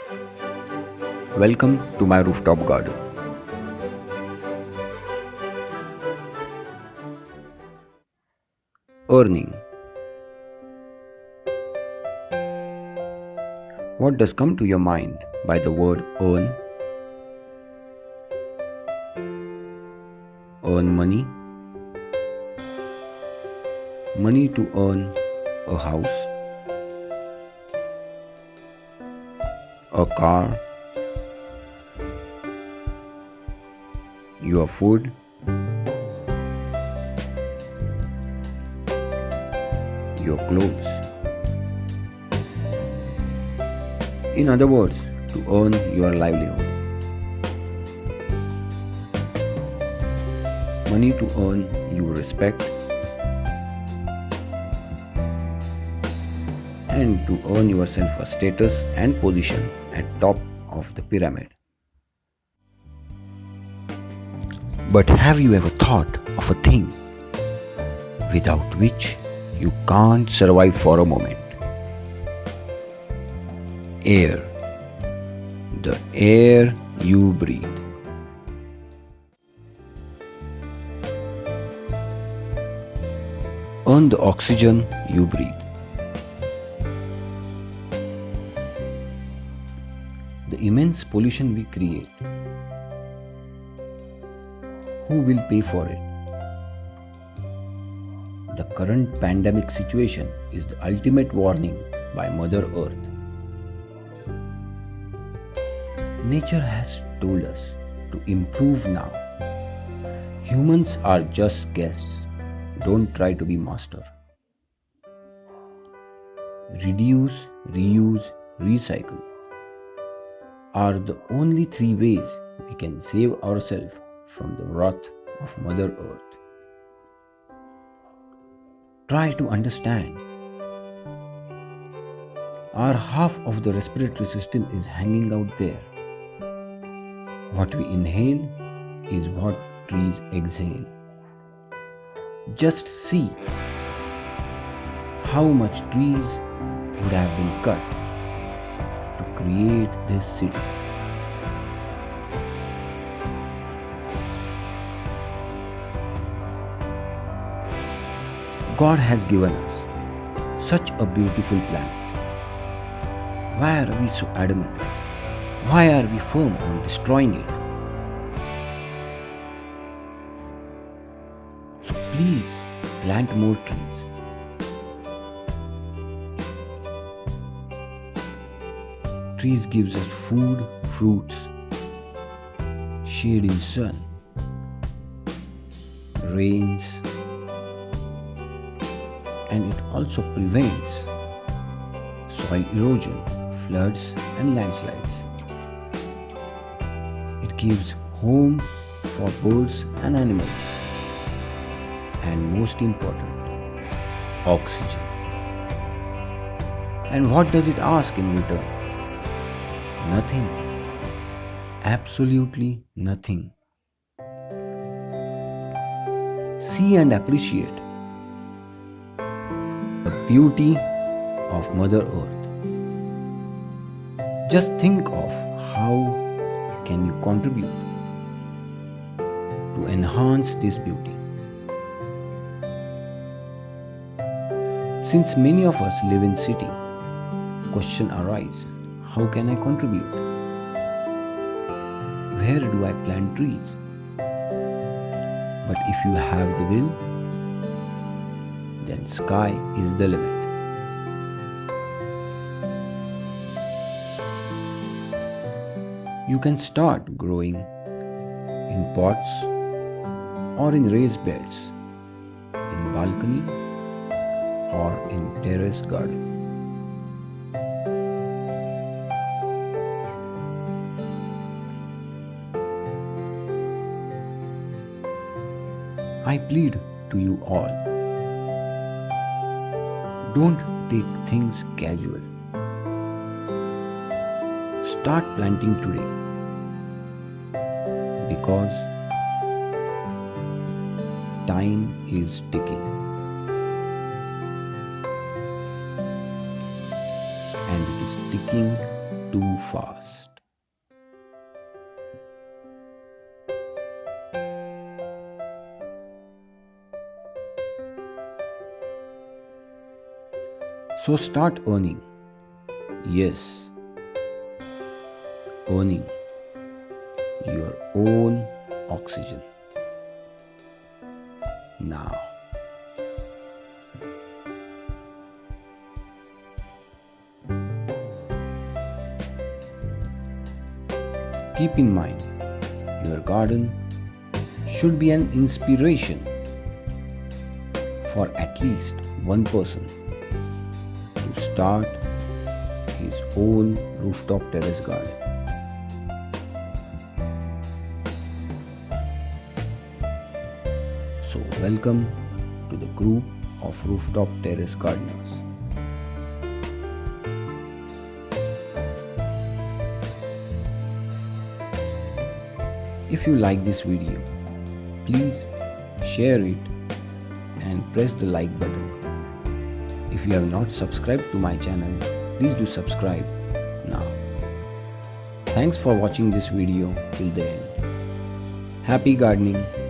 Welcome to my rooftop garden. Earning. What does come to your mind by the word earn? Earn money. Money to earn a house, a car, your food, your clothes. In other words, to earn your livelihood. Money to earn you respect and to earn yourself a status and position at top of the pyramid. But have you ever thought of a thing without which you can't survive for a moment? Air. The air you breathe. Earn the oxygen you breathe. The immense pollution we create. Who will pay for it? The current pandemic situation is the ultimate warning by Mother Earth. Nature has told us to improve now. Humans are just guests. Don't try to be master. Reduce, reuse, recycle are the only three ways we can save ourselves from the wrath of Mother Earth. Try to understand. Our half of the respiratory system is hanging out there. What we inhale is what trees exhale. Just see how much trees would have been cut to create this city. God has given us such a beautiful planet. Why are we so adamant? Why are we firm on destroying it? So please plant more trees. Trees gives us food, fruits, shade in sun, rains, and it also prevents soil erosion, floods and landslides. It gives home for birds and animals, and most important, oxygen. And what does it ask in return? Nothing. Absolutely nothing. See and appreciate the beauty of Mother Earth. Just think of how can you contribute to enhance this beauty. Since many of us live in city, question arise, how can I contribute? Where do I plant trees? But if you have the will, then sky is the limit. You can start growing in pots or in raised beds, in balcony or in terrace garden. I plead to you all, don't take things casual. Start planting today, because time is ticking and it is ticking too fast. So start earning. Yes, earning your own oxygen. Now, keep in mind, your garden should be an inspiration for at least one person to start his own rooftop terrace garden. So welcome to the group of rooftop terrace gardeners. If you like this video, please share it and press the like button. If you have not subscribed to my channel, please do subscribe now. Thanks for watching this video till the end. Happy gardening!